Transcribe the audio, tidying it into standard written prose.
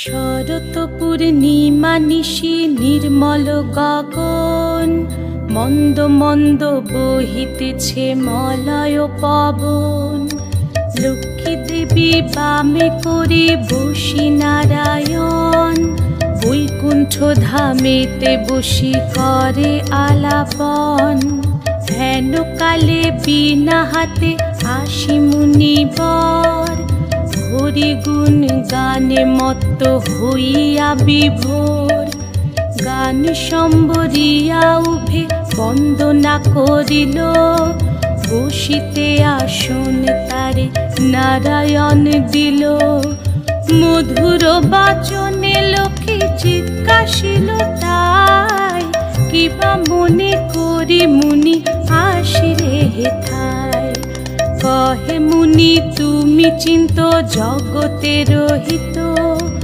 শরৎ পূর্ণিমা নিশি নির্মল গগন, মন্দ মন্দ বহিতেছে মলয় পবন। লক্ষ্মী দেবী বামে করে বসি নারায়ণ, বৈকুণ্ঠ ধামেতে বসি করে আলাপন। হেন কালে বিনা হাতে আসি মুনিবর, হরি গুণ গানে মত্ত হইয়া বিভোর। গান সম্বরিয়া উভে বন্দনা করিল, বসিতে আসন তারে নারায়ণ দিল। মধুর বাচনে লোকে জিজ্ঞাসিল তাই, কিবা মনে করি মুনি আসিলে হেথায়। কহে মুনি তুমি চিন্ত জগতের হিত,